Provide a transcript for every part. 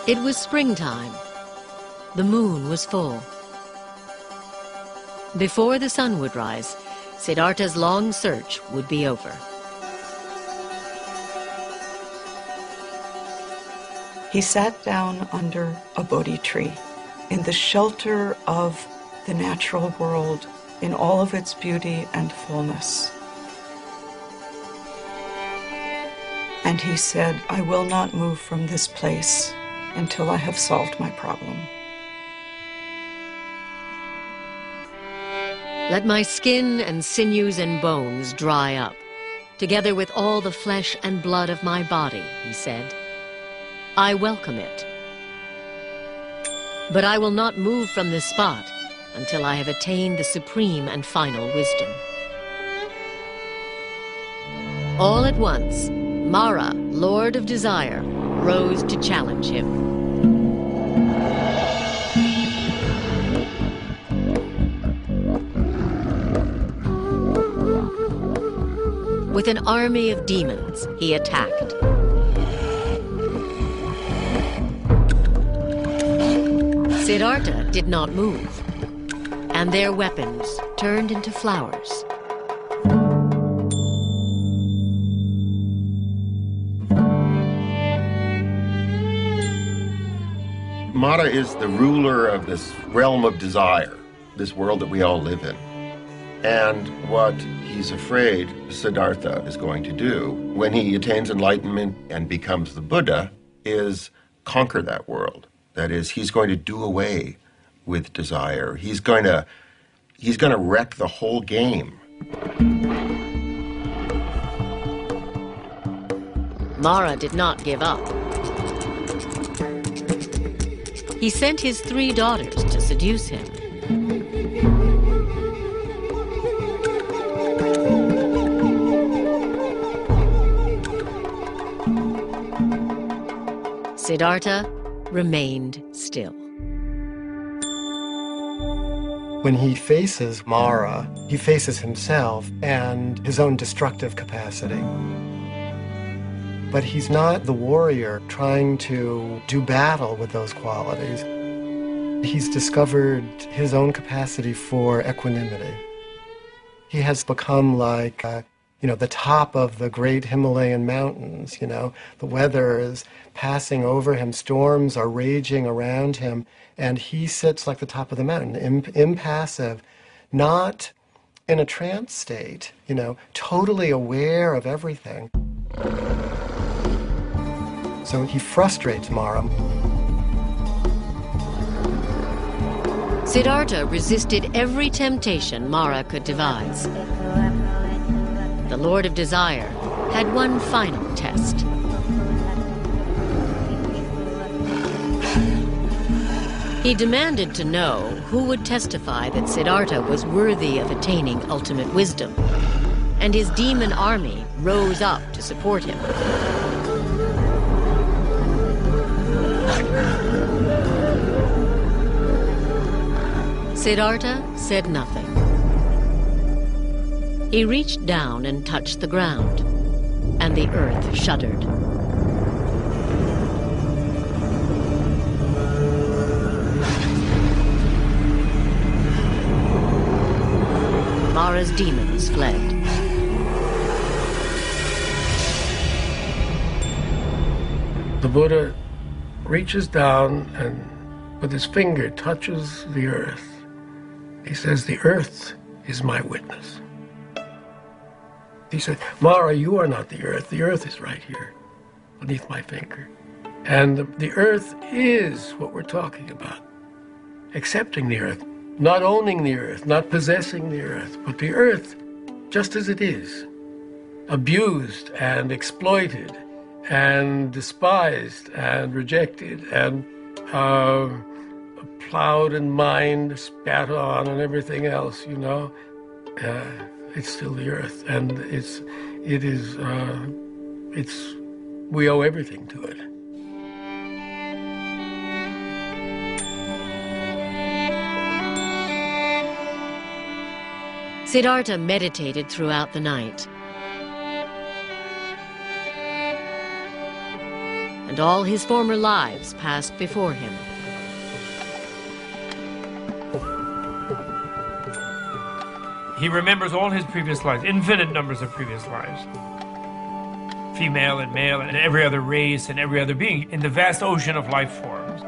It was springtime. The moon was full. Before the sun would rise, Siddhartha's long search would be over. He sat down under a Bodhi tree in the shelter of the natural world in all of its beauty and fullness. And he said, "I will not move from this place until I have solved my problem. Let my skin and sinews and bones dry up, together with all the flesh and blood of my body," he said. "I welcome it. But I will not move from this spot until I have attained the supreme and final wisdom." All at once, Mara, Lord of Desire, rose to challenge him. With an army of demons, he attacked. Siddhartha did not move, and their weapons turned into flowers. Mara is the ruler of this realm of desire, this world that we all live in. And what he's afraid Siddhartha is going to do when he attains enlightenment and becomes the Buddha is conquer that world. That is, he's going to do away with desire. He's going to wreck the whole game. Mara did not give up. He sent his 3 daughters to seduce him. Siddhartha remained still. When he faces Mara, he faces himself and his own destructive capacity. But he's not the warrior trying to do battle with those qualities. He's discovered his own capacity for equanimity. He has become like the top of the great Himalayan mountains, The weather is passing over him, storms are raging around him, and he sits like the top of the mountain, impassive, not in a trance state, totally aware of everything. So he frustrates Mara. Siddhartha resisted every temptation Mara could devise. The Lord of Desire had one final test. He demanded to know who would testify that Siddhartha was worthy of attaining ultimate wisdom, and his demon army rose up to support him. Siddhartha said nothing. He reached down and touched the ground, and the earth shuddered. Mara's demons fled. The Buddha reaches down and with his finger touches the earth. He says, "The earth is my witness." He said, "Mara, you are not the earth. The earth is right here, beneath my finger." And the earth is what we're talking about. Accepting the earth, not owning the earth, not possessing the earth, but the earth just as it is. Abused and exploited and despised and rejected and plowed and mined, spat on and everything else, it's still the earth, and we owe everything to it. Siddhartha meditated throughout the night. and all his former lives passed before him. He remembers all his previous lives, infinite numbers of previous lives. Female and male and every other race and every other being in the vast ocean of life forms.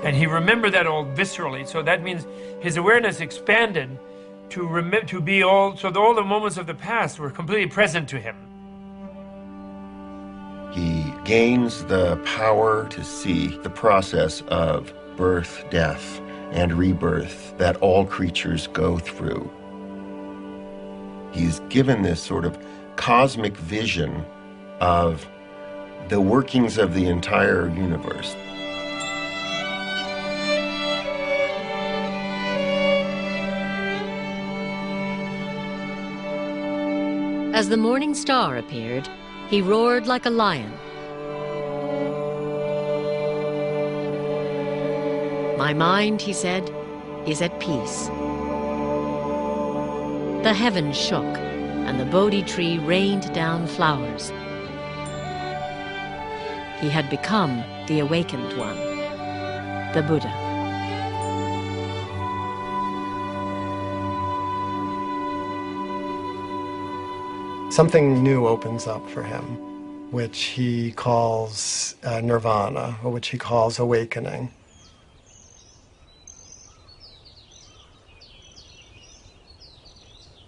And he remembered that all viscerally, so that means his awareness expanded to be all, so that all the moments of the past were completely present to him. He gains the power to see the process of birth, death, and rebirth that all creatures go through. He's given this sort of cosmic vision of the workings of the entire universe. As the morning star appeared, he roared like a lion. My mind, he said, is at peace. The heavens shook, and the Bodhi tree rained down flowers. He had become the awakened one, the Buddha. Something new opens up for him, which he calls nirvana, or which he calls awakening.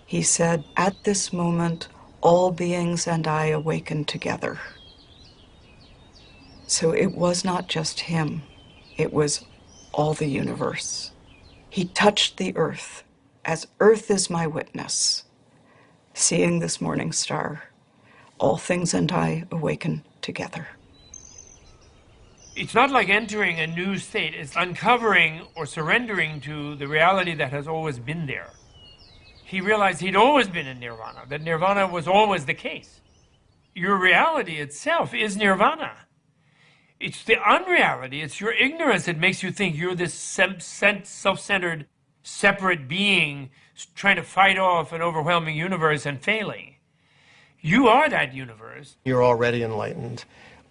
He said, "At this moment, all beings and I awaken together." So it was not just him, it was all the universe. He touched the earth, as earth is my witness. Seeing this morning star, all things and I awaken together. It's not like entering a new state, it's uncovering or surrendering to the reality that has always been there. He realized he'd always been in nirvana, that nirvana was always the case. Your reality itself is nirvana. It's the unreality, it's your ignorance that makes you think you're this self-centered, separate being trying to fight off an overwhelming universe and failing. You are that universe. You're already enlightened.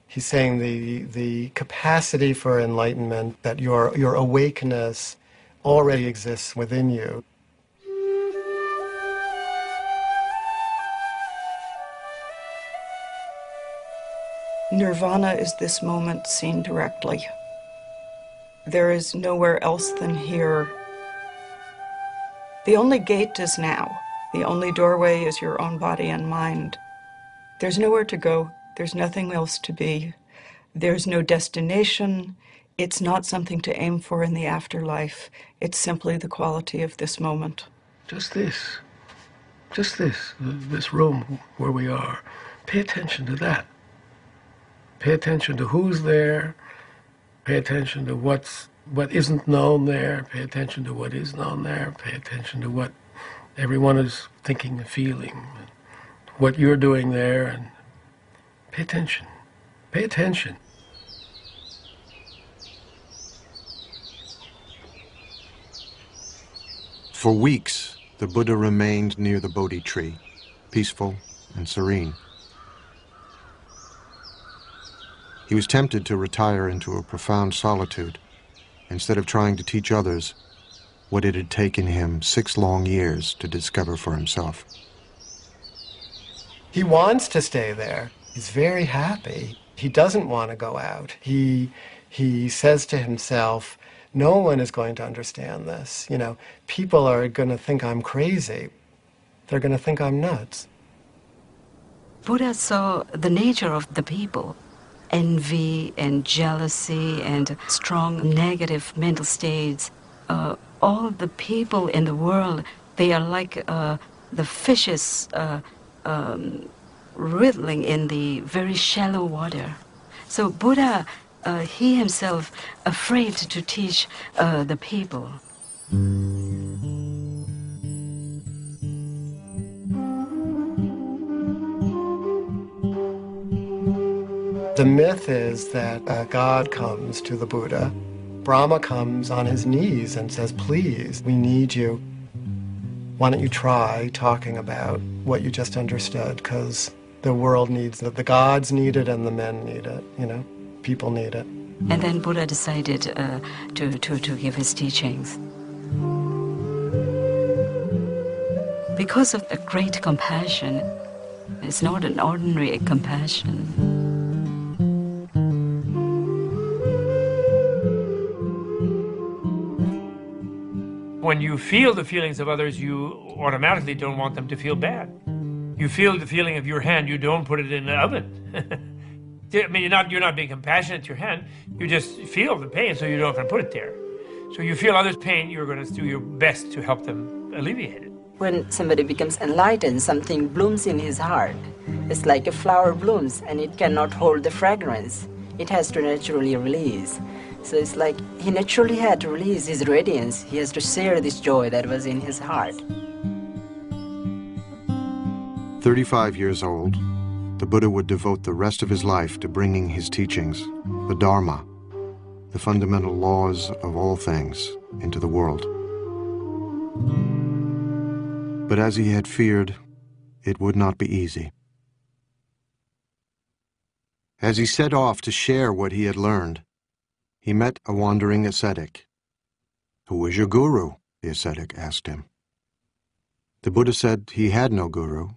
He's saying the capacity for enlightenment, that your awakeness already exists within you. Nirvana is this moment seen directly. There is nowhere else than here. The only gate is now. The only doorway is your own body and mind. There's nowhere to go. There's nothing else to be. There's no destination. It's not something to aim for in the afterlife. It's simply the quality of this moment. Just this room where we are. Pay attention to that. Pay attention to who's there. Pay attention to what isn't known there. Pay attention to what is known there. Pay attention to what everyone is thinking and feeling. What you're doing there. And pay attention. Pay attention. For weeks, the Buddha remained near the Bodhi tree, peaceful and serene. He was tempted to retire into a profound solitude, instead of trying to teach others what it had taken him 6 long years to discover for himself. He wants to stay there. He's very happy. He doesn't want to go out. He says to himself, no one is going to understand this. You know, people are going to think I'm crazy. They're going to think I'm nuts. Buddha saw the nature of the people. Envy and jealousy and strong negative mental states. All the people in the world, they are like the fishes wriggling in the very shallow water. So Buddha, he himself, afraid to teach the people. The myth is that God comes to the Buddha. Brahma comes on his knees and says, please, we need you. Why don't you try talking about what you just understood? Because The world needs it, the gods need it, and the men need it, you know? People need it. And then Buddha decided to give his teachings. Because of the great compassion, it's not an ordinary compassion. When you feel the feelings of others, you automatically don't want them to feel bad. You feel the feeling of your hand, you don't put it in the oven. I mean, you're not being compassionate to your hand, you just feel the pain, so you don't want to put it there. So you feel others' pain, you're going to do your best to help them alleviate it. When somebody becomes enlightened, something blooms in his heart. It's like a flower blooms and it cannot hold the fragrance. It has to naturally release. So it's like he naturally had to release his radiance. He has to share this joy that was in his heart. 35 years old, the Buddha would devote the rest of his life to bringing his teachings, the Dharma, the fundamental laws of all things, into the world. But as he had feared, it would not be easy. As he set off to share what he had learned, he met a wandering ascetic. "Who is your guru?" the ascetic asked him. The Buddha said he had no guru,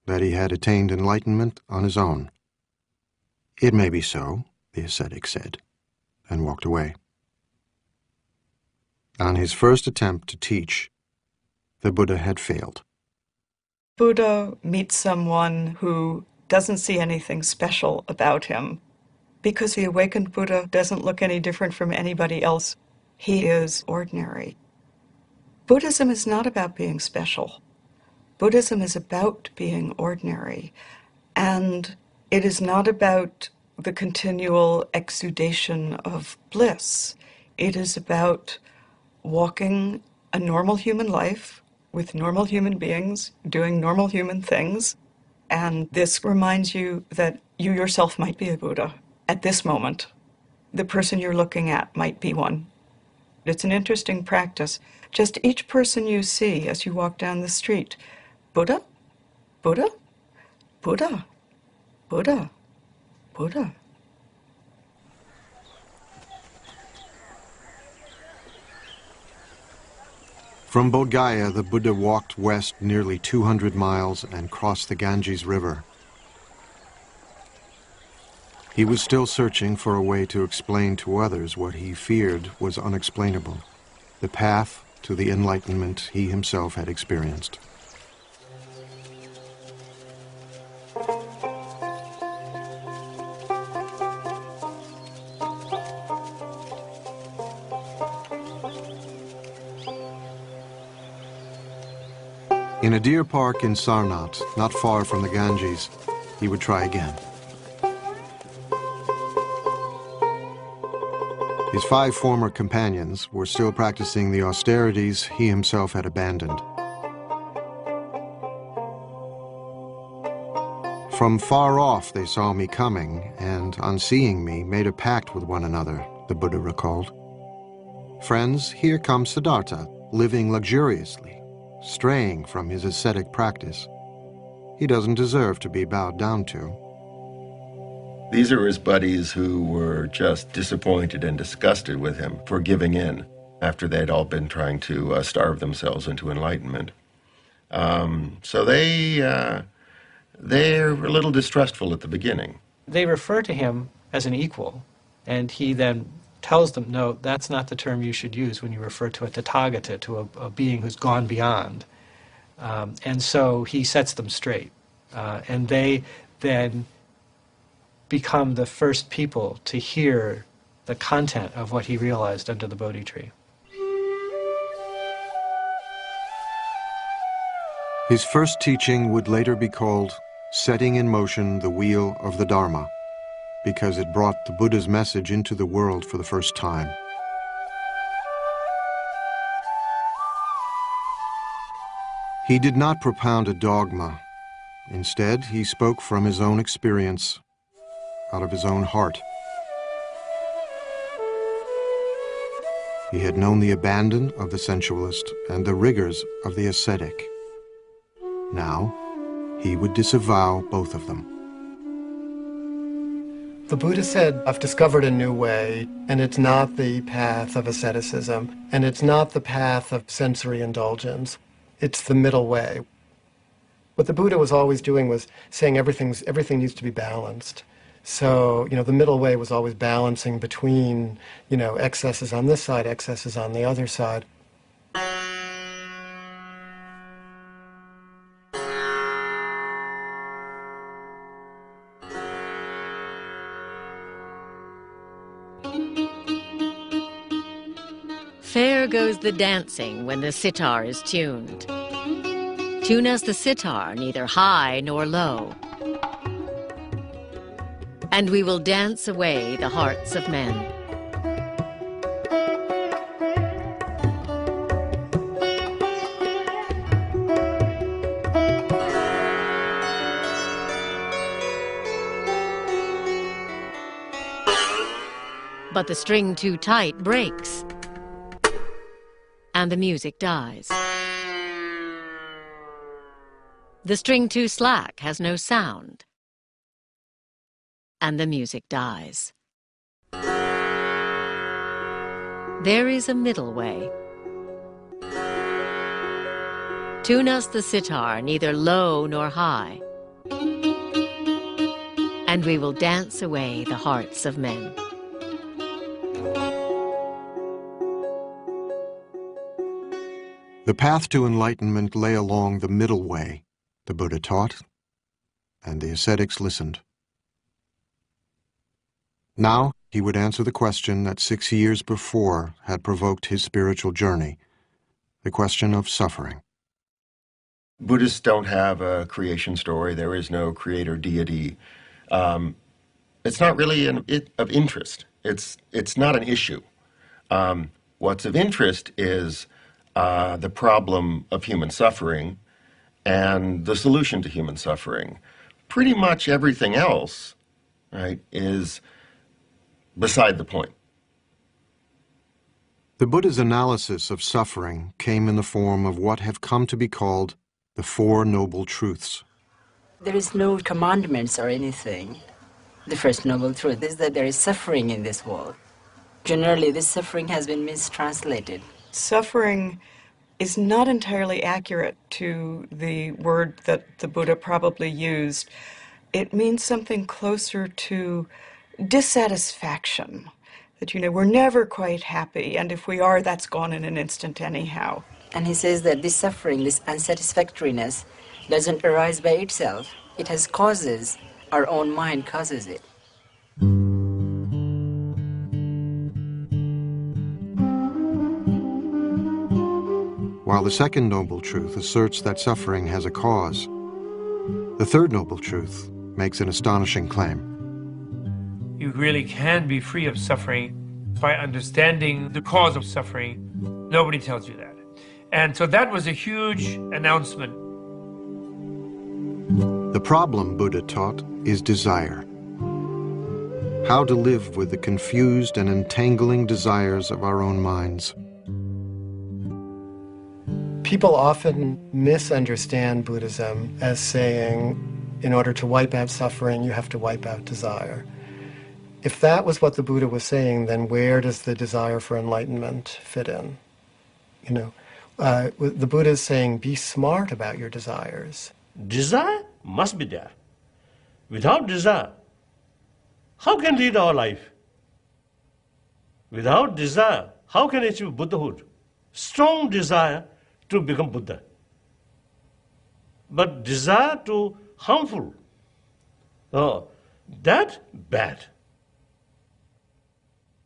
that he had attained enlightenment on his own. "It may be so," the ascetic said, and walked away. On his first attempt to teach, the Buddha had failed. Buddha meets someone who doesn't see anything special about him, because the awakened Buddha doesn't look any different from anybody else. He is ordinary. Buddhism is not about being special. Buddhism is about being ordinary, and it is not about the continual exudation of bliss. It is about walking a normal human life with normal human beings, doing normal human things, and this reminds you that you yourself might be a Buddha at this moment. The person you're looking at might be one. It's an interesting practice. Just each person you see as you walk down the street, Buddha, Buddha, Buddha, Buddha, Buddha. From Bodh Gaya, the Buddha walked west nearly 200 miles and crossed the Ganges River. He was still searching for a way to explain to others what he feared was unexplainable, the path to the enlightenment he himself had experienced. In a deer park in Sarnath, not far from the Ganges, he would try again. His 5 former companions were still practicing the austerities he himself had abandoned. From far off they saw me coming, and on seeing me made a pact with one another, the Buddha recalled. "Friends, here comes Siddhartha, living luxuriously, straying from his ascetic practice. He doesn't deserve to be bowed down to." These are his buddies who were just disappointed and disgusted with him for giving in after they'd all been trying to starve themselves into enlightenment. So they're a little distrustful at the beginning. They refer to him as an equal, and he then tells them, no, that's not the term you should use when you refer to a Tathagata, to a being who's gone beyond. And so he sets them straight. And they then become the first people to hear the content of what he realized under the Bodhi tree. His first teaching would later be called Setting in Motion the Wheel of the Dharma, because it brought the Buddha's message into the world for the first time. He did not propound a dogma. Instead, he spoke from his own experience, out of his own heart. He had known the abandon of the sensualist and the rigors of the ascetic. Now, he would disavow both of them. The Buddha said, I've discovered a new way, and it's not the path of asceticism, and it's not the path of sensory indulgence. It's the middle way. What the Buddha was always doing was saying everything needs to be balanced. So, the middle way was always balancing between, excesses on this side, excesses on the other side. Fair goes the dancing when the sitar is tuned. Tune us the sitar, neither high nor low, and we will dance away the hearts of men. But the string too tight breaks, and the music dies. The string too slack has no sound, and the music dies. There is a middle way. Tune us the sitar, neither low nor high, and we will dance away the hearts of men. The path to enlightenment lay along the middle way, the Buddha taught, and the ascetics listened. Now he would answer the question that 6 years before had provoked his spiritual journey, the question of suffering. Buddhists don't have a creation story. There is no creator deity. It's not really of interest. It's not an issue. What's of interest is the problem of human suffering and the solution to human suffering. Pretty much everything else, right, is beside the point. The Buddha's analysis of suffering came in the form of what have come to be called the Four Noble Truths. There is no commandments or anything. The first noble truth is that there is suffering in this world. Generally, this suffering has been mistranslated. Suffering is not entirely accurate to the word that the Buddha probably used. It means something closer to dissatisfaction, that, we're never quite happy, and if we are, that's gone in an instant anyhow. And he says that this suffering, this unsatisfactoriness, doesn't arise by itself. It has causes. Our own mind causes it. While the second noble truth asserts that suffering has a cause, the third noble truth makes an astonishing claim. You really can be free of suffering by understanding the cause of suffering. Nobody tells you that. And so that was a huge announcement. The problem, Buddha taught, is desire. How to live with the confused and entangling desires of our own minds. People often misunderstand Buddhism as saying, in order to wipe out suffering, you have to wipe out desire. If that was what the Buddha was saying, then where does the desire for enlightenment fit in? The Buddha is saying, be smart about your desires. Desire must be there. Without desire, how can lead our life? Without desire, how can achieve Buddhahood? Strong desire to become Buddha. But desire to harmful, that bad.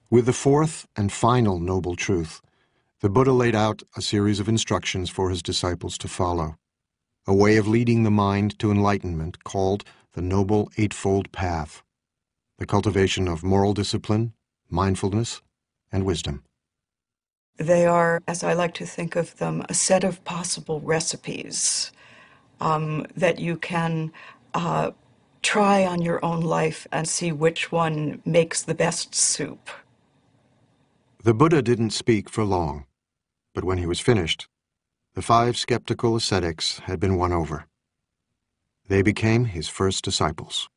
With the fourth and final noble truth, the Buddha laid out a series of instructions for his disciples to follow, a way of leading the mind to enlightenment called the Noble Eightfold Path, the cultivation of moral discipline, mindfulness, and wisdom. They are, as I like to think of them, a set of possible recipes that you can try on your own life and see which one makes the best soup. The Buddha didn't speak for long, but when he was finished, the 5 skeptical ascetics had been won over. They became his first disciples.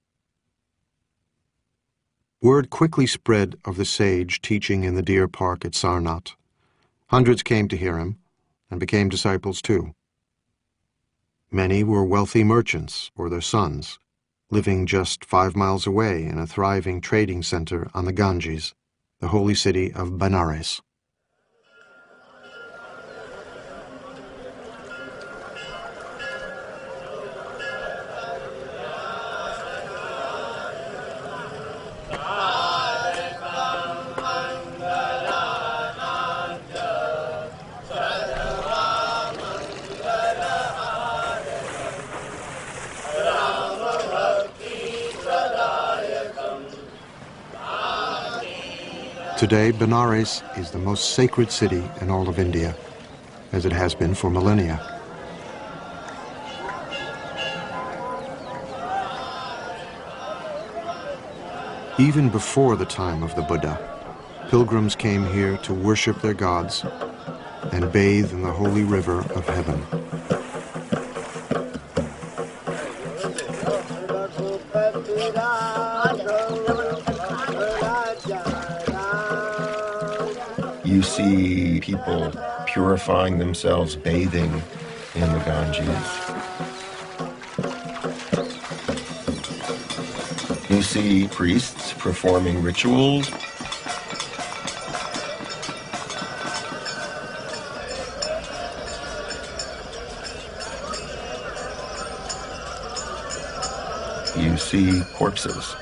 Word quickly spread of the sage teaching in the deer park at Sarnath. Hundreds came to hear him and became disciples too. Many were wealthy merchants or their sons, living just 5 miles away in a thriving trading center on the Ganges, the holy city of Benares. Today, Benares is the most sacred city in all of India, as it has been for millennia. Even before the time of the Buddha, pilgrims came here to worship their gods and bathe in the holy river of heaven. You see people purifying themselves, bathing in the Ganges. You see priests performing rituals. You see corpses,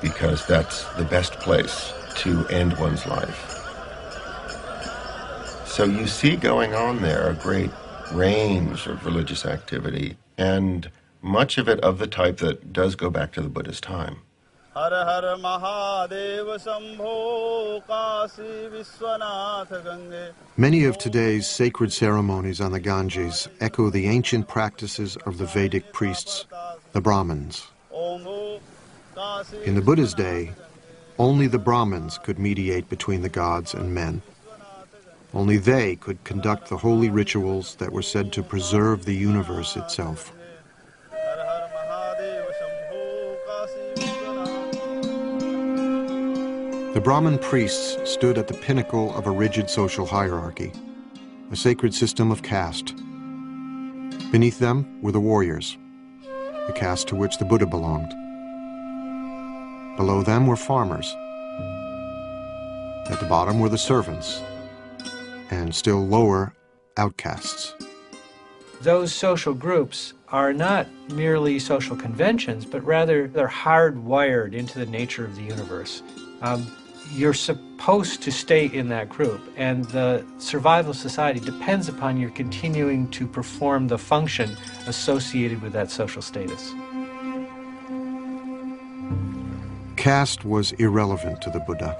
because that's the best place to end one's life. So you see going on there a great range of religious activity, and much of it of the type that does go back to the Buddha's time. Many of today's sacred ceremonies on the Ganges echo the ancient practices of the Vedic priests, the Brahmins. In the Buddha's day, only the Brahmins could mediate between the gods and men. Only they could conduct the holy rituals that were said to preserve the universe itself. The Brahmin priests stood at the pinnacle of a rigid social hierarchy, a sacred system of caste. Beneath them were the warriors, the caste to which the Buddha belonged. Below them were farmers. At the bottom were the servants, and still lower, outcasts. Those social groups are not merely social conventions, but rather they're hardwired into the nature of the universe. You're supposed to stay in that group, and the survival of society depends upon your continuing to perform the function associated with that social status. Caste was irrelevant to the Buddha.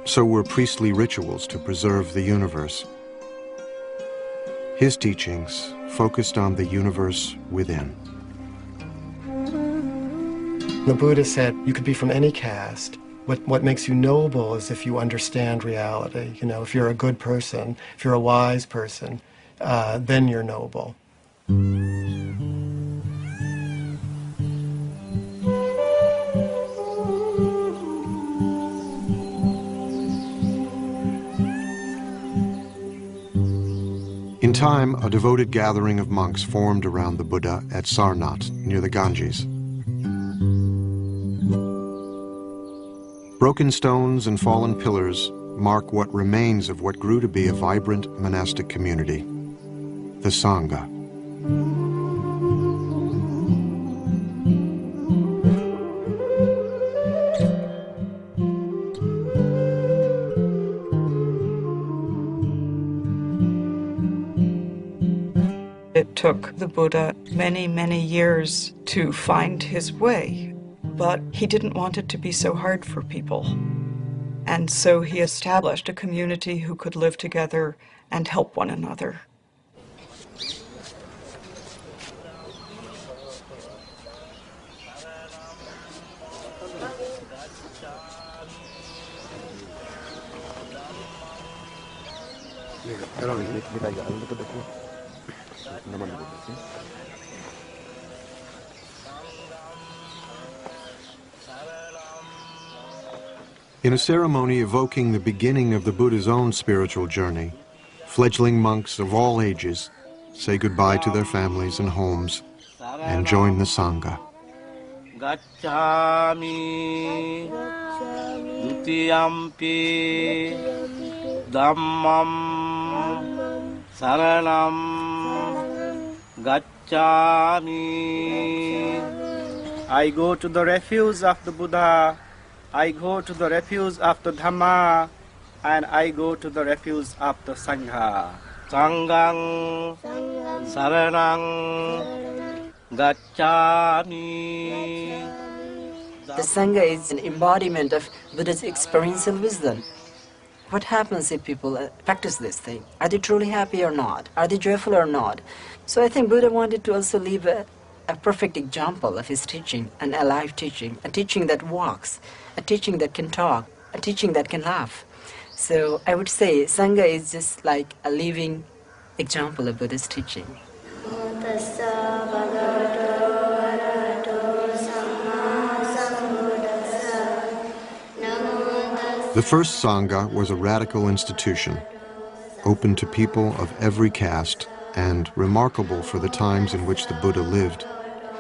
So were priestly rituals to preserve the universe. His teachings focused on the universe within. The Buddha said you could be from any caste. What makes you noble is if you understand reality. You know, if you're a good person, if you're a wise person, then you're noble. In time, a devoted gathering of monks formed around the Buddha at Sarnath, near the Ganges. Broken stones and fallen pillars mark what remains of what grew to be a vibrant monastic community, the Sangha. It took the Buddha many, many years to find his way, but he didn't want it to be so hard for people. And so he established a community who could live together and help one another. In a ceremony evoking the beginning of the Buddha's own spiritual journey, fledgling monks of all ages say goodbye to their families and homes and join the Sangha. Gacchami Dutiyampi Dhammam Saranam Gacchami. I go to the refuge of the Buddha, I go to the refuge of the Dhamma, and I go to the refuge of the Sangha. Sanghang Saranang Gacchami. The Sangha is an embodiment of Buddha's experiential wisdom. What happens if people practice this thing? Are they truly happy or not? Are they joyful or not? So I think Buddha wanted to also leave a perfect example of his teaching, an alive teaching, a teaching that walks, a teaching that can talk, a teaching that can laugh. So I would say Sangha is just like a living example of Buddha's teaching. The first Sangha was a radical institution, open to people of every caste and remarkable for the times in which the Buddha lived,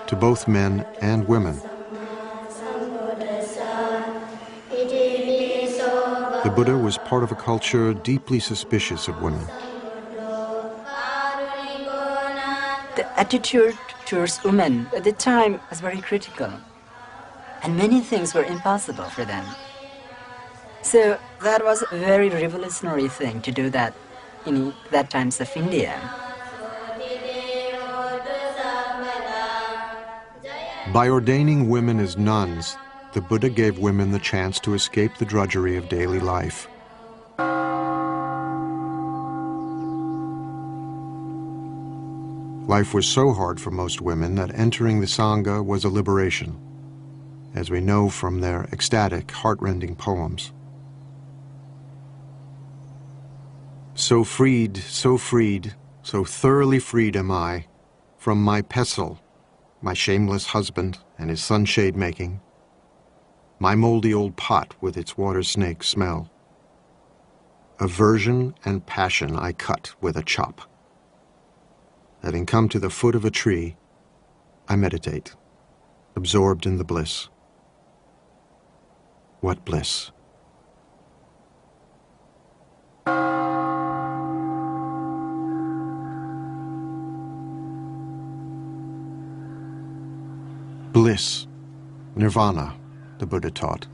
to both men and women. The Buddha was part of a culture deeply suspicious of women. The attitude towards women at the time was very critical, and many things were impossible for them. So that was a very revolutionary thing to do that in that times of India. By ordaining women as nuns, the Buddha gave women the chance to escape the drudgery of daily life. Life was so hard for most women that entering the Sangha was a liberation, as we know from their ecstatic, heart-rending poems. So freed, so thoroughly freed am I from my pestle, my shameless husband and his sunshade making, my moldy old pot with its water snake smell. Aversion and passion I cut with a chop. Having come to the foot of a tree, I meditate, absorbed in the bliss. What bliss! Bliss, nirvana, the Buddha taught,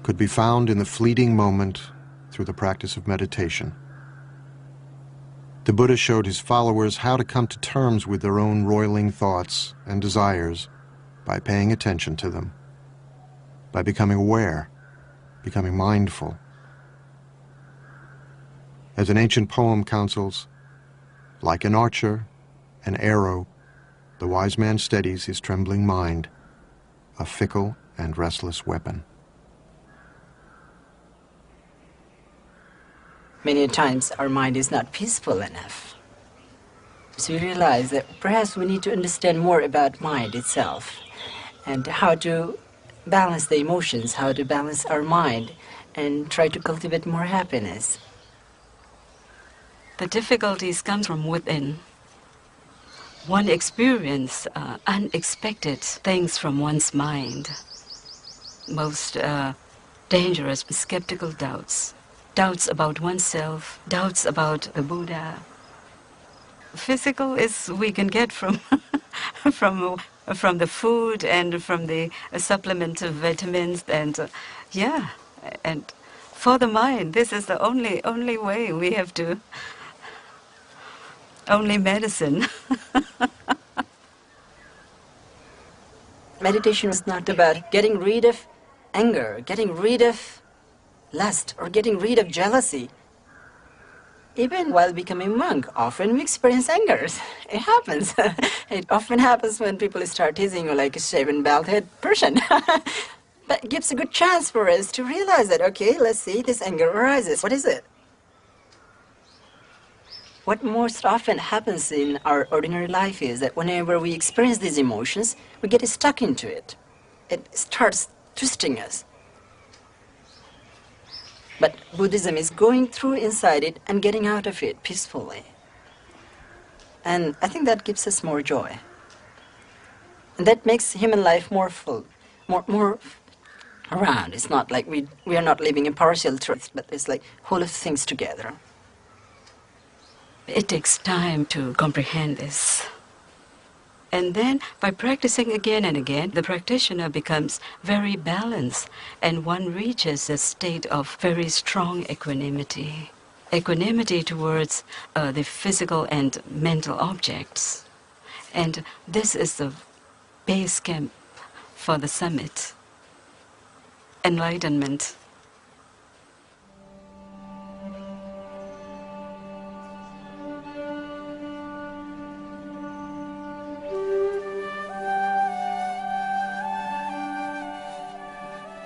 could be found in the fleeting moment through the practice of meditation. The Buddha showed his followers how to come to terms with their own roiling thoughts and desires by paying attention to them, by becoming aware, becoming mindful. As an ancient poem counsels, like an archer, an arrow, the wise man steadies his trembling mind, a fickle and restless weapon. Many times our mind is not peaceful enough. So we realize that perhaps we need to understand more about mind itself and how to balance the emotions, how to balance our mind and try to cultivate more happiness. The difficulties come from within. One experiences unexpected things from one's mind. Most dangerous skeptical doubts. Doubts about oneself, doubts about the Buddha. Physical is we can get from from the food and from the supplement of vitamins and yeah, and for the mind, this is the only way we have to. Only medicine. Meditation is not about getting rid of anger, getting rid of lust, or getting rid of jealousy. Even while becoming a monk, often we experience anger. It happens. It often happens when people start teasing you like a shaven, bald-headed person. But it gives a good chance for us to realize that, okay, let's see, this anger arises. What is it? What most often happens in our ordinary life is that whenever we experience these emotions, we get stuck into it. It starts twisting us. But Buddhism is going through inside it and getting out of it peacefully. And I think that gives us more joy. And that makes human life more full, more around. It's not like we are not living in partial truth, but it's like whole of things together. It takes time to comprehend this. And then, by practicing again and again, the practitioner becomes very balanced, and one reaches a state of very strong equanimity. Equanimity towards the physical and mental objects. And this is the base camp for the summit. Enlightenment.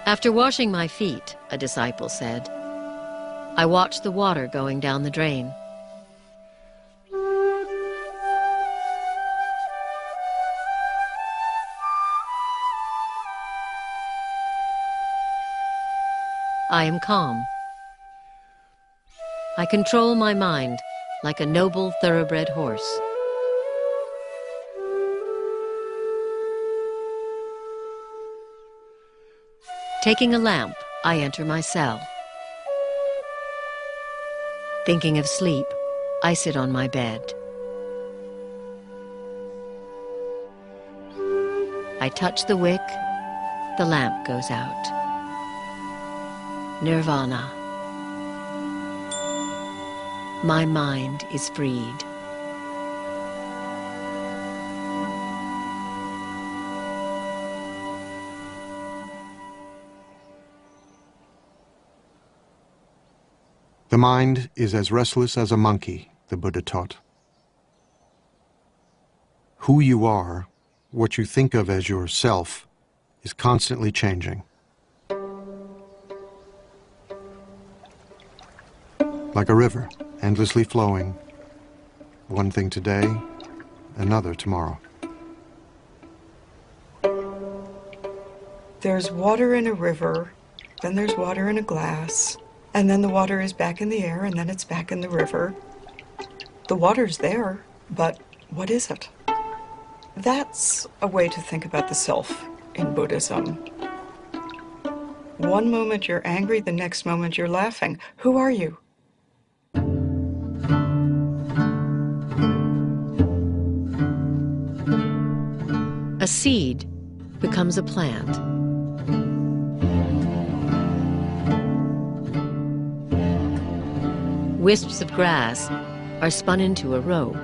After washing my feet, a disciple said, I watched the water going down the drain. I am calm. I control my mind like a noble thoroughbred horse. Taking a lamp, I enter my cell. Thinking of sleep, I sit on my bed. I touch the wick, the lamp goes out. Nirvana. My mind is freed. The mind is as restless as a monkey, the Buddha taught. Who you are, what you think of as yourself, is constantly changing. Like a river, endlessly flowing, one thing today, another tomorrow. There's water in a river, then there's water in a glass, and then the water is back in the air, and then it's back in the river. The water's there, but what is it? That's a way to think about the self in Buddhism. One moment you're angry, the next moment you're laughing. Who are you? A seed becomes a plant. Wisps of grass are spun into a rope.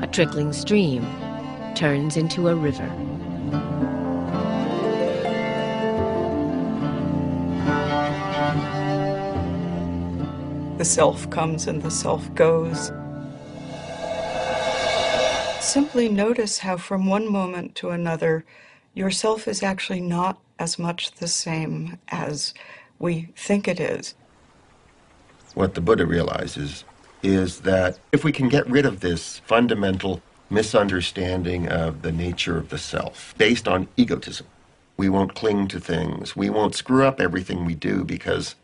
A trickling stream turns into a river. The self comes and the self goes. Simply notice how from one moment to another, yourself is actually not as much the same as we think it is. What the Buddha realizes is that if we can get rid of this fundamental misunderstanding of the nature of the self based on egotism, we won't cling to things, we won't screw up everything we do because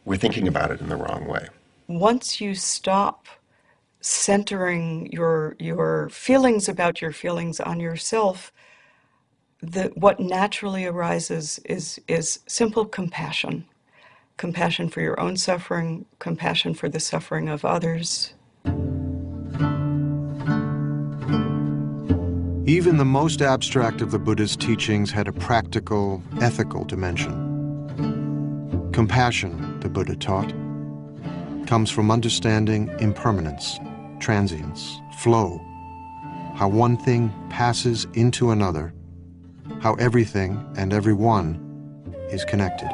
we're thinking about it in the wrong way. Once you stop centering your feelings about your feelings on yourself, what naturally arises is simple compassion. Compassion for your own suffering, compassion for the suffering of others. Even the most abstract of the Buddha's teachings had a practical, ethical dimension. Compassion, the Buddha taught, comes from understanding impermanence, transience, flow, how one thing passes into another, how everything and everyone is connected.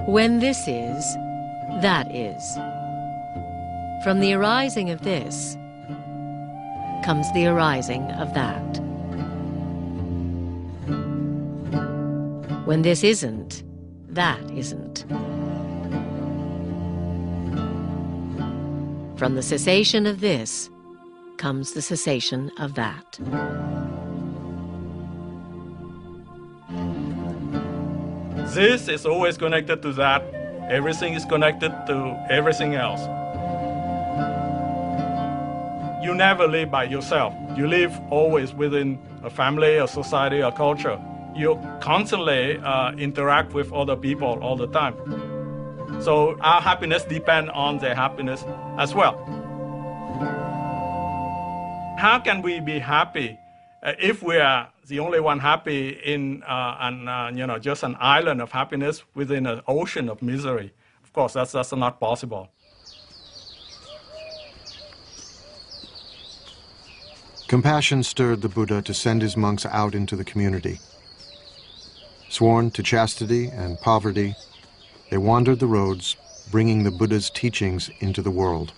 When this is, that is. From the arising of this comes the arising of that. When this isn't, that isn't. From the cessation of this comes the cessation of that. This is always connected to that. Everything is connected to everything else. You never live by yourself. You live always within a family, a society, a culture. You constantly interact with other people all the time. So our happiness depends on their happiness as well. How can we be happy if we are the only one happy in just an island of happiness within an ocean of misery? Of course, that's not possible. Compassion stirred the Buddha to send his monks out into the community. Sworn to chastity and poverty, they wandered the roads, bringing the Buddha's teachings into the world.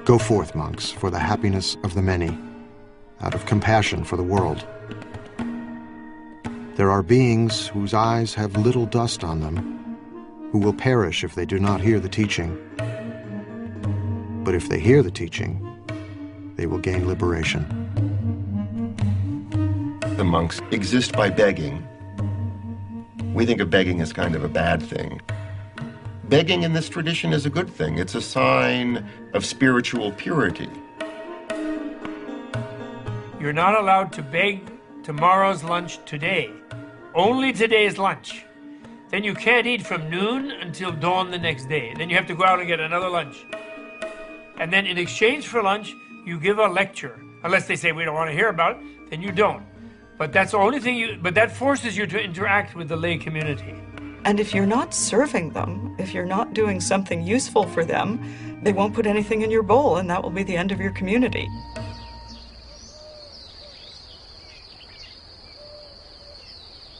Go forth, monks, for the happiness of the many, out of compassion for the world. There are beings whose eyes have little dust on them, who will perish if they do not hear the teaching. But if they hear the teaching, they will gain liberation. The monks exist by begging. We think of begging as kind of a bad thing. Begging in this tradition is a good thing. It's a sign of spiritual purity. You're not allowed to beg tomorrow's lunch today. Only today's lunch. Then you can't eat from noon until dawn the next day. Then you have to go out and get another lunch. And then in exchange for lunch, you give a lecture. Unless they say we don't want to hear about it, then you don't. But that's the only thing but that forces you to interact with the lay community. And if you're not serving them, if you're not doing something useful for them, they won't put anything in your bowl, and that will be the end of your community.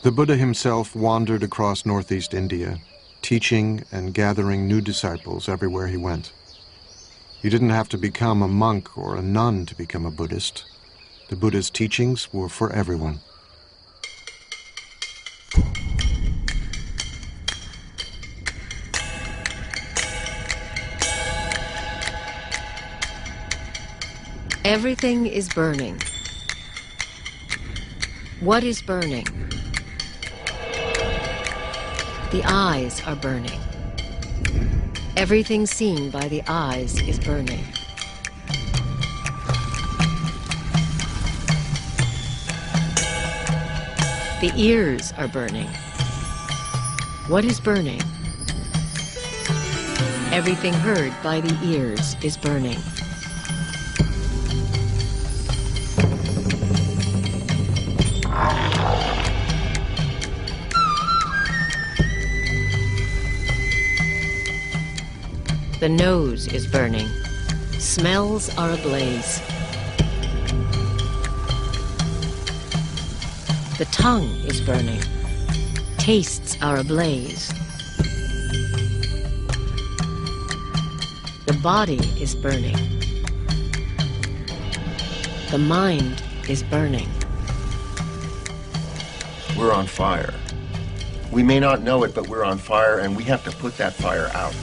The Buddha himself wandered across northeast India, teaching and gathering new disciples everywhere he went. You didn't have to become a monk or a nun to become a Buddhist. The Buddha's teachings were for everyone. Everything is burning. What is burning? The eyes are burning. Everything seen by the eyes is burning. The ears are burning. What is burning? Everything heard by the ears is burning. The nose is burning. Smells are ablaze. The tongue is burning. Tastes are ablaze. The body is burning. The mind is burning. We're on fire. We may not know it, but we're on fire, and we have to put that fire out.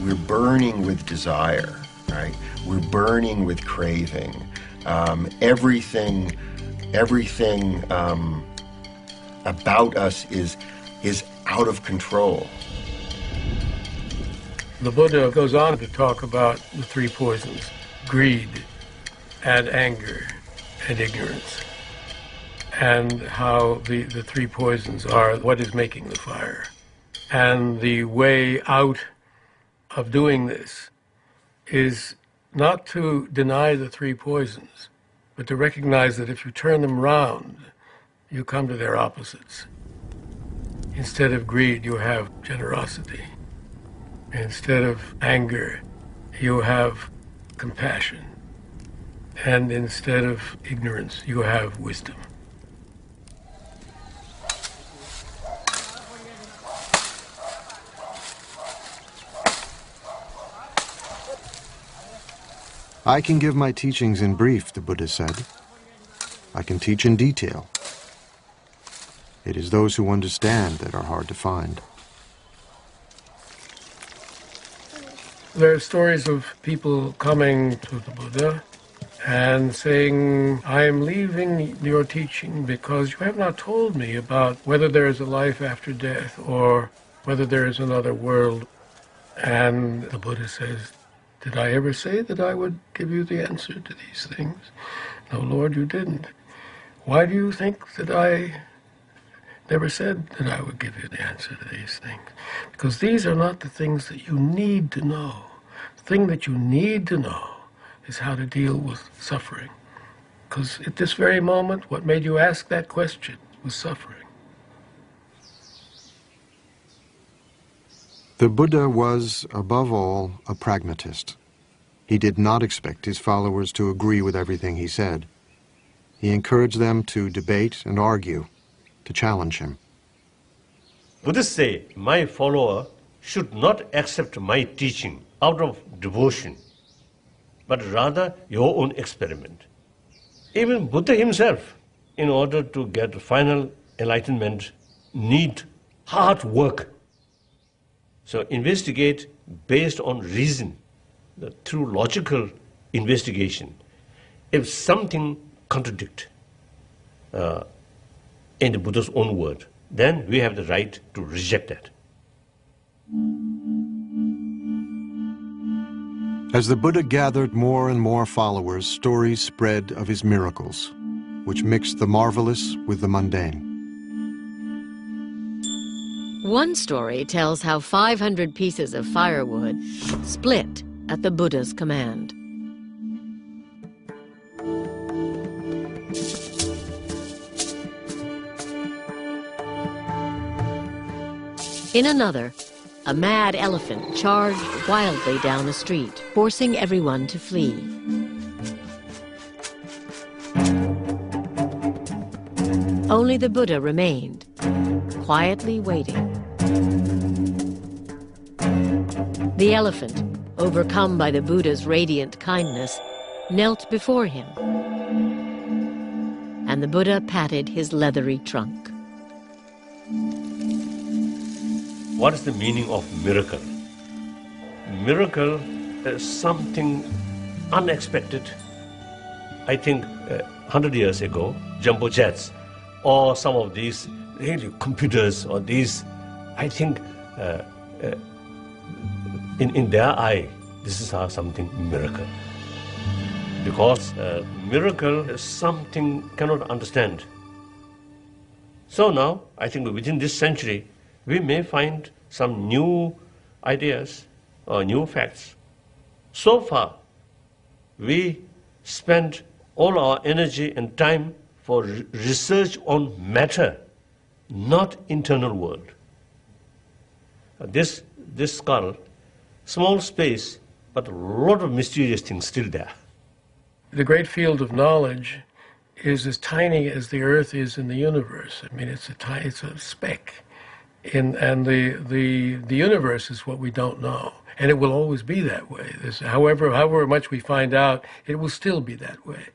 We're burning with desire, right? We're burning with craving. Everything about us is out of control. The Buddha goes on to talk about the three poisons: greed and anger and ignorance, and how the three poisons are what is making the fire. And the way out of doing this is not to deny the three poisons, but to recognize that if you turn them round, you come to their opposites. Instead of greed, you have generosity. Instead of anger, you have compassion. And instead of ignorance, you have wisdom. I can give my teachings in brief, the Buddha said. I can teach in detail. It is those who understand that are hard to find. There are stories of people coming to the Buddha and saying, I am leaving your teaching because you have not told me about whether there is a life after death or whether there is another world. And the Buddha says, did I ever say that I would give you the answer to these things? No, Lord, you didn't. Why do you think that I never said that I would give you the answer to these things? Because these are not the things that you need to know. The thing that you need to know is how to deal with suffering. Because at this very moment, what made you ask that question was suffering. The Buddha was, above all, a pragmatist. He did not expect his followers to agree with everything he said. He encouraged them to debate and argue, to challenge him. Buddhists say, my follower should not accept my teaching out of devotion, but rather your own experiment. Even Buddha himself, in order to get final enlightenment, need hard work. So investigate based on reason, through logical investigation. If something contradicts in the Buddha's own word, then we have the right to reject that. As the Buddha gathered more and more followers, stories spread of his miracles, which mixed the marvelous with the mundane. One story tells how 500 pieces of firewood split at the Buddha's command. In another, a mad elephant charged wildly down a street, forcing everyone to flee. Only the Buddha remained, quietly waiting. The elephant, overcome by the Buddha's radiant kindness, knelt before him, and the Buddha patted his leathery trunk. What is the meaning of miracle? Miracle is something unexpected. I think 100 years ago, jumbo jets or some of these really computers or these, I think in their eye, this is something miracle. Because miracle is something cannot understand. So now, I think within this century, we may find some new ideas or new facts. So far, we spend all our energy and time for research on matter, not internal world. This skull, small space, but a lot of mysterious things still there. The great field of knowledge is as tiny as the Earth is in the universe. I mean, it's a speck. And the universe is what we don't know, and it will always be that way. However much we find out, it will still be that way,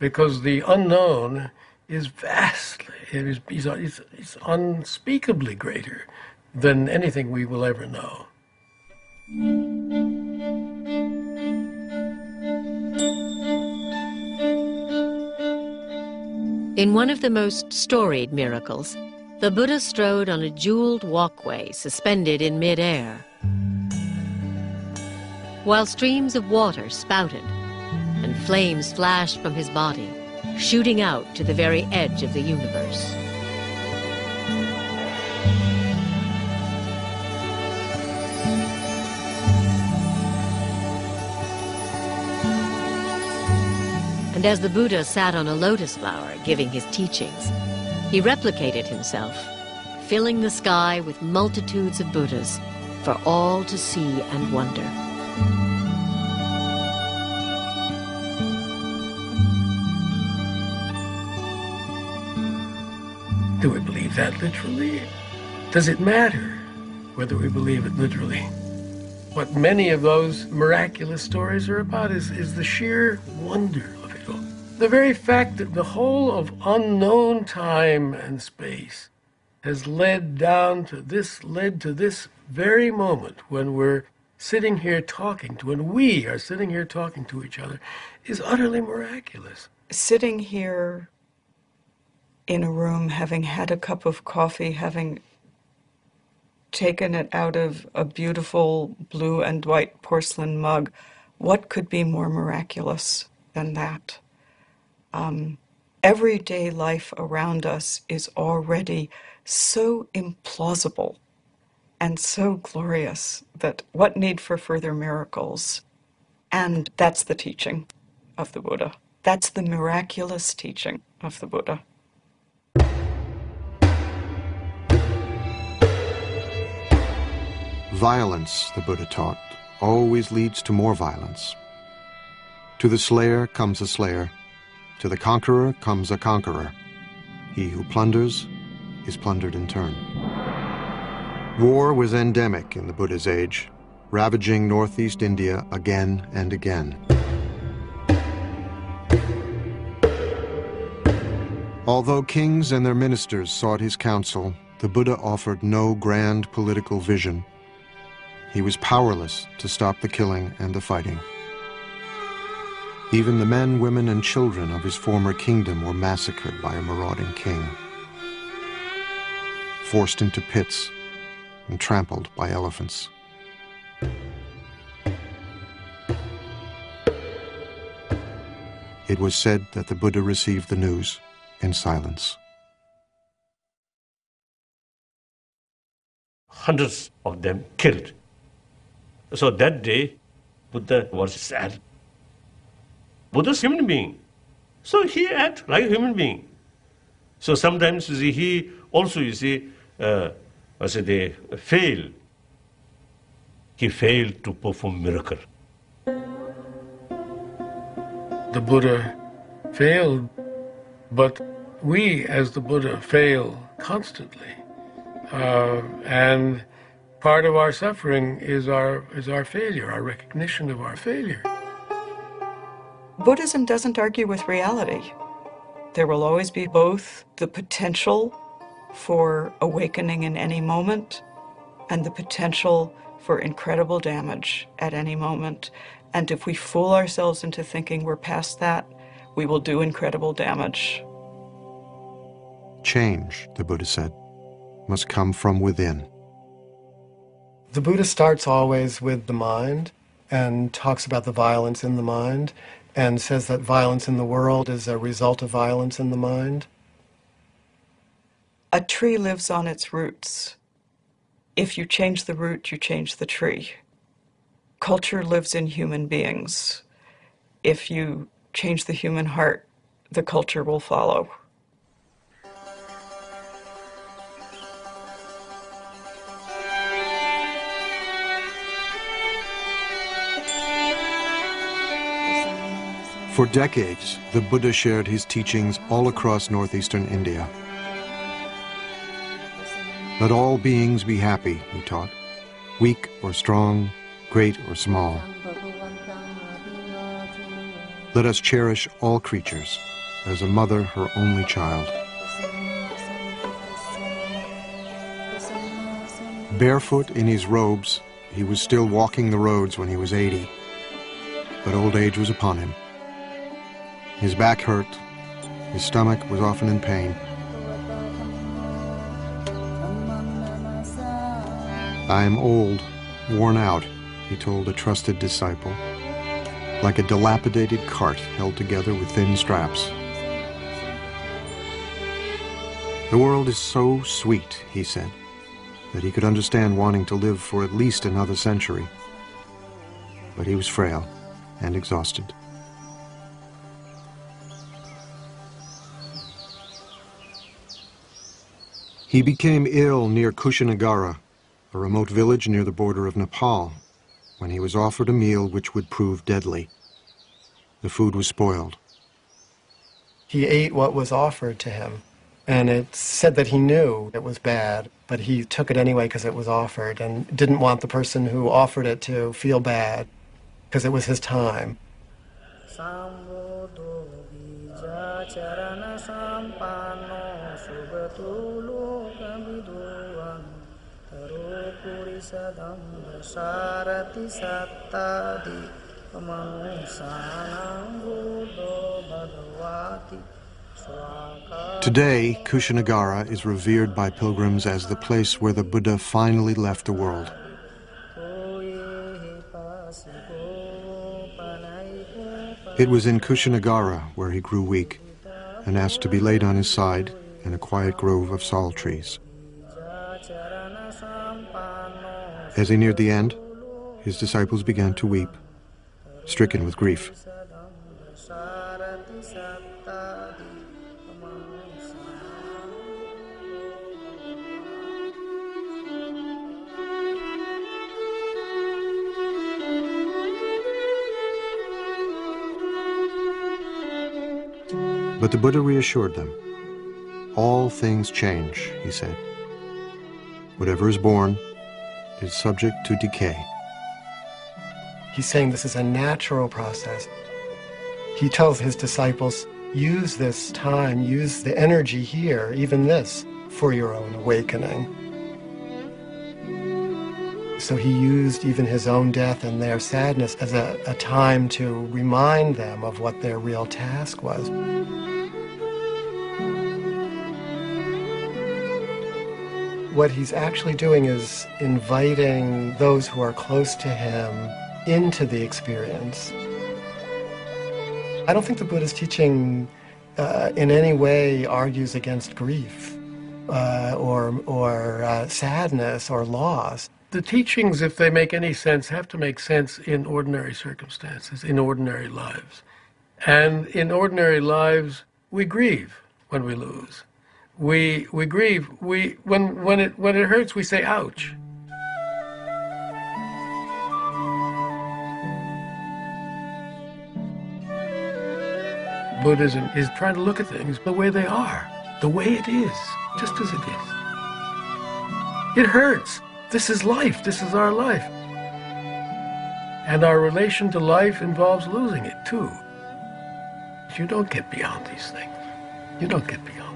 because the unknown is vastly, it's unspeakably greater than anything we will ever know. In one of the most storied miracles, the Buddha strode on a jeweled walkway suspended in mid-air, while streams of water spouted and flames flashed from his body, shooting out to the very edge of the universe. And as the Buddha sat on a lotus flower giving his teachings, he replicated himself, filling the sky with multitudes of Buddhas for all to see and wonder. Do we believe that literally? Does it matter whether we believe it literally? What many of those miraculous stories are about is the sheer wonder of it all. The very fact that the whole of unknown time and space has led to this very moment when we're sitting here talking to, and we are sitting here talking to each other, is utterly miraculous. Sitting here in a room, having had a cup of coffee, having taken it out of a beautiful blue and white porcelain mug, what could be more miraculous than that? Everyday life around us is already so implausible and so glorious that what need for further miracles? And that's the teaching of the Buddha. That's the miraculous teaching of the Buddha. Violence, the Buddha taught, always leads to more violence. To the slayer comes a slayer. To the conqueror comes a conqueror. He who plunders is plundered in turn. War was endemic in the Buddha's age, ravaging northeast India again and again. Although kings and their ministers sought his counsel, the Buddha offered no grand political vision. He was powerless to stop the killing and the fighting. Even the men, women, and children of his former kingdom were massacred by a marauding king, forced into pits and trampled by elephants. It was said that the Buddha received the news in silence. Hundreds of them killed. So that day, Buddha was sad. Buddha's a human being. So he acted like a human being. So sometimes he also, they fail. He failed to perform miracle. The Buddha failed, but we as the Buddha fail constantly. And part of our suffering is our failure, our recognition of our failure. Buddhism doesn't argue with reality. There will always be both the potential for awakening in any moment and the potential for incredible damage at any moment. And if we fool ourselves into thinking we're past that, we will do incredible damage. Change, the Buddha said, must come from within. The Buddha starts always with the mind and talks about the violence in the mind and says that violence in the world is a result of violence in the mind. A tree lives on its roots. If you change the root, you change the tree. Culture lives in human beings. If you change the human heart, the culture will follow. For decades, the Buddha shared his teachings all across northeastern India. Let all beings be happy, he taught, weak or strong, great or small. Let us cherish all creatures as a mother her only child. Barefoot in his robes, he was still walking the roads when he was 80, but old age was upon him. His back hurt, his stomach was often in pain. I am old, worn out, he told a trusted disciple, like a dilapidated cart held together with thin straps. The world is so sweet, he said, that he could understand wanting to live for at least another century. But he was frail and exhausted. He became ill near Kushinagara, a remote village near the border of Nepal, when he was offered a meal which would prove deadly. The food was spoiled. He ate what was offered to him, and it said that he knew it was bad, but he took it anyway because it was offered and didn't want the person who offered it to feel bad because it was his time. Today, Kushanagara is revered by pilgrims as the place where the Buddha finally left the world. It was in Kushanagara where he grew weak and asked to be laid on his side in a quiet grove of sal trees. As he neared the end, his disciples began to weep, stricken with grief. But the Buddha reassured them. All things change, he said. Whatever is born is subject to decay. He's saying this is a natural process. He tells his disciples, use this time, use the energy here, even this, for your own awakening. So he used even his own death and their sadness as a time to remind them of what their real task was. What he's actually doing is inviting those who are close to him into the experience. I don't think the Buddha's teaching in any way argues against grief or sadness or loss. The teachings, if they make any sense, have to make sense in ordinary circumstances, in ordinary lives. And in ordinary lives, we grieve when we lose. We grieve. When it hurts, we say, ouch. Buddhism is trying to look at things the way they are, the way it is, just as it is. It hurts. This is life. This is our life. And our relation to life involves losing it, too. You don't get beyond these things. You don't get beyond them.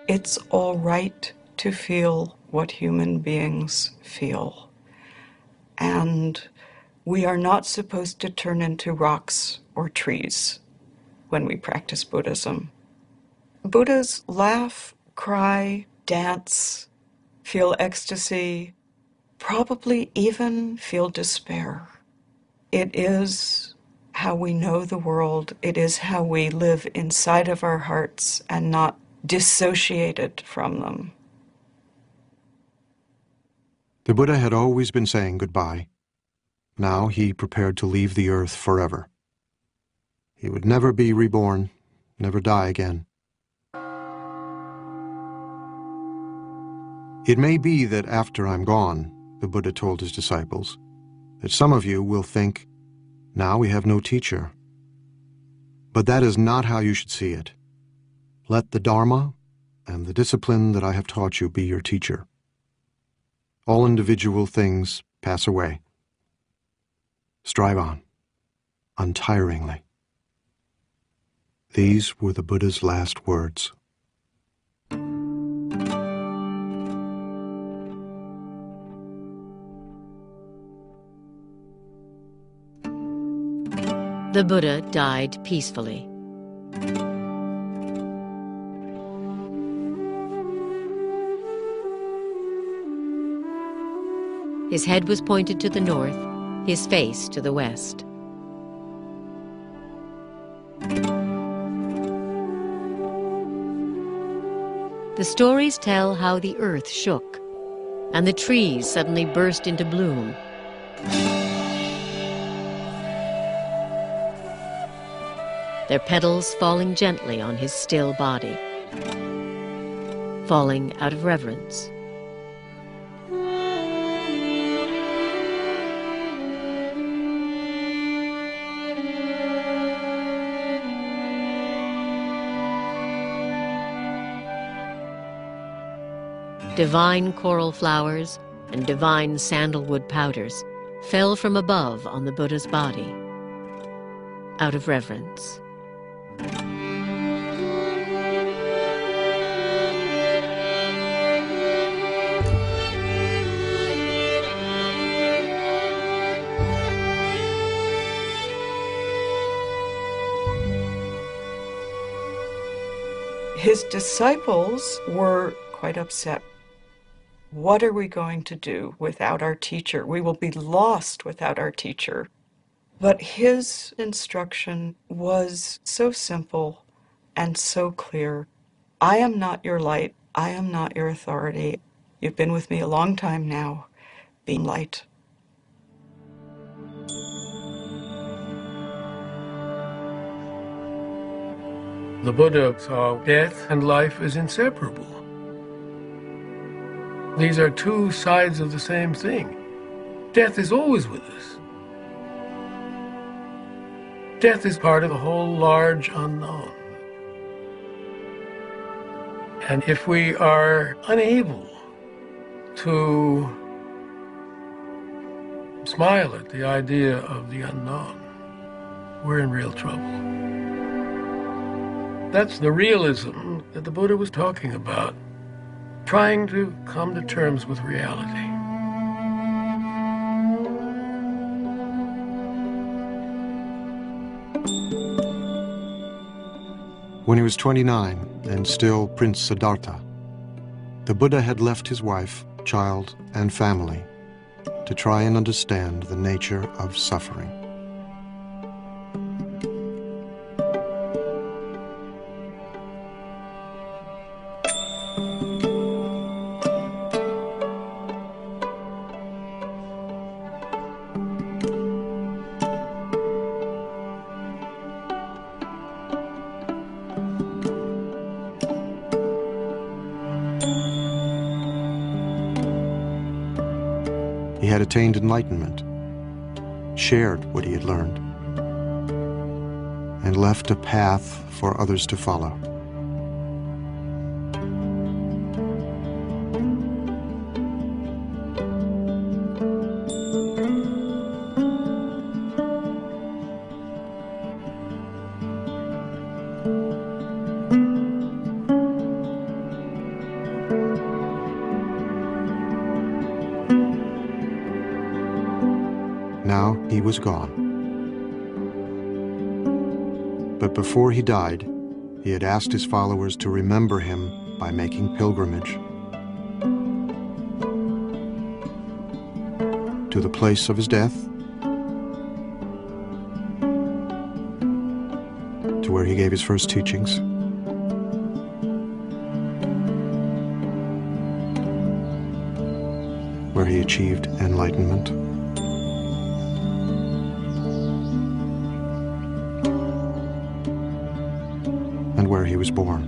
It's all right to feel what human beings feel. And we are not supposed to turn into rocks or trees when we practice Buddhism. Buddhas laugh, cry, dance, feel ecstasy, probably even feel despair. It is how we know the world. It is how we live inside of our hearts and not dissociated from them. The Buddha had always been saying goodbye. Now he prepared to leave the earth forever. He would never be reborn, never die again. It may be that after I'm gone, the Buddha told his disciples, that some of you will think, now we have no teacher. But that is not how you should see it. Let the Dharma and the discipline that I have taught you be your teacher. All individual things pass away. Strive on, untiringly. These were the Buddha's last words. The Buddha died peacefully. His head was pointed to the north, his face to the west. The stories tell how the earth shook, and the trees suddenly burst into bloom. Their petals falling gently on his still body, falling out of reverence. Divine coral flowers and divine sandalwood powders fell from above on the Buddha's body, out of reverence. His disciples were quite upset. What are we going to do without our teacher? We will be lost without our teacher. But his instruction was so simple and so clear. I am not your light. I am not your authority. You've been with me a long time now. Be light. The Buddha saw death and life as inseparable. These are two sides of the same thing. Death is always with us. Death is part of the whole large unknown. And if we are unable to smile at the idea of the unknown, we're in real trouble. That's the realism that the Buddha was talking about, trying to come to terms with reality. When he was 29 and still Prince Siddhartha, the Buddha had left his wife, child, and family to try and understand the nature of suffering. He had attained enlightenment, shared what he had learned, and left a path for others to follow. Now he was gone. But before he died, he had asked his followers to remember him by making pilgrimage to the place of his death, to where he gave his first teachings, where he achieved enlightenment, and where he was born.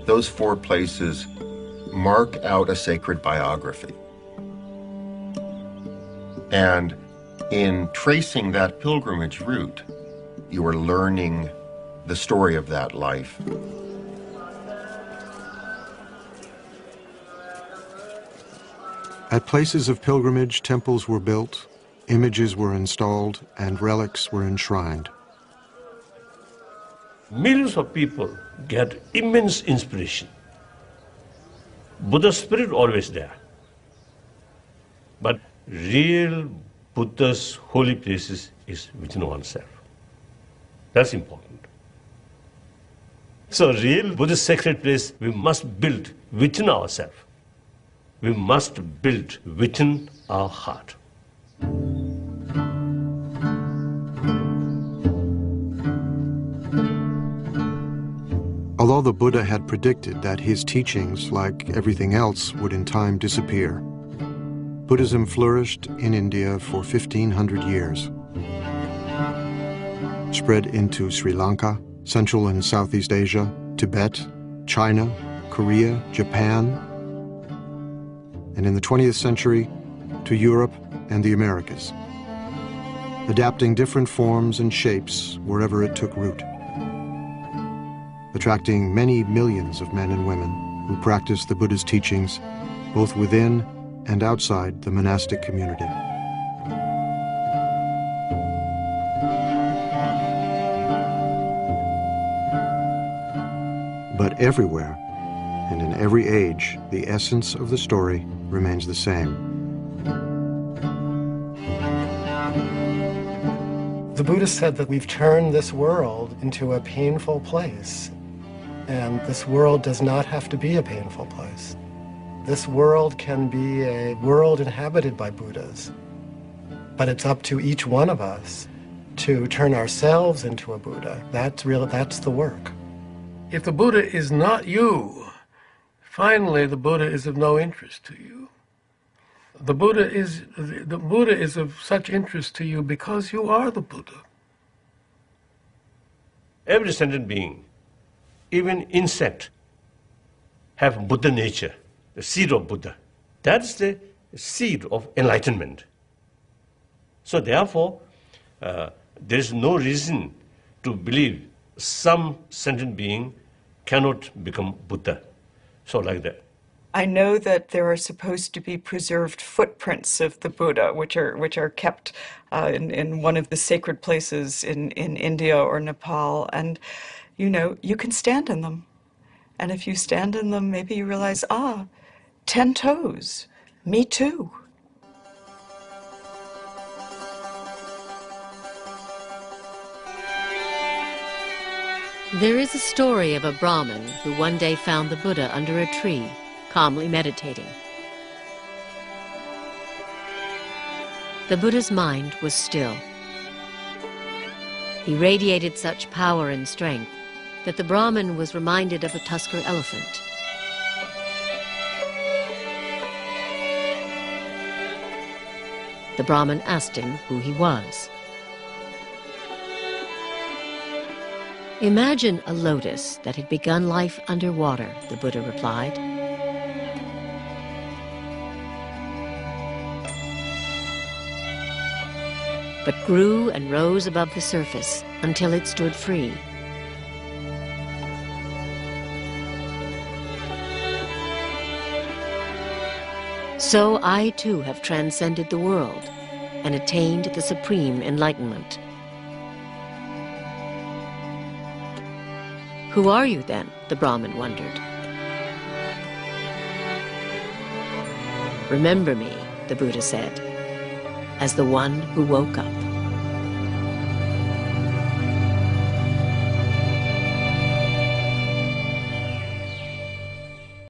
Those four places mark out a sacred biography. And in tracing that pilgrimage route, you are learning the story of that life. At places of pilgrimage, temples were built, images were installed, and relics were enshrined. Millions of people get immense inspiration. Buddha's spirit always there. But real Buddha's holy places is within oneself. That's important. So real Buddhist sacred place we must build within ourselves. We must build within our heart. Although the Buddha had predicted that his teachings, like everything else, would in time disappear, Buddhism flourished in India for 1,500 years. Spread into Sri Lanka, Central and Southeast Asia, Tibet, China, Korea, Japan, and in the 20th century, to Europe and the Americas, adapting different forms and shapes wherever it took root, attracting many millions of men and women who practiced the Buddha's teachings both within and outside the monastic community. But everywhere, and in every age, the essence of the story remains the same. The Buddha said that we've turned this world into a painful place, and this world does not have to be a painful place. This world can be a world inhabited by Buddhas, but it's up to each one of us to turn ourselves into a Buddha. That's the work. If the Buddha is not you, finally the Buddha is of no interest to you. The Buddha is of such interest to you because you are the Buddha. Every sentient being, even insect, have Buddha nature, the seed of Buddha. That's the seed of enlightenment. So therefore, there is no reason to believe some sentient being cannot become Buddha. So like that. I know that there are supposed to be preserved footprints of the Buddha, which are kept in one of the sacred places in India or Nepal, and you can stand in them. And if you stand in them, maybe you realize, 10 toes, me too. There is a story of a Brahmin who one day found the Buddha under a tree, calmly meditating. The Buddha's mind was still. He radiated such power and strength that the Brahmin was reminded of a Tusker elephant. The Brahmin asked him who he was. Imagine a lotus that had begun life underwater, the Buddha replied. But grew and rose above the surface until it stood free. So I too have transcended the world and attained the supreme enlightenment. Who are you then? The Brahmin wondered. Remember me, the Buddha said, as the one who woke up.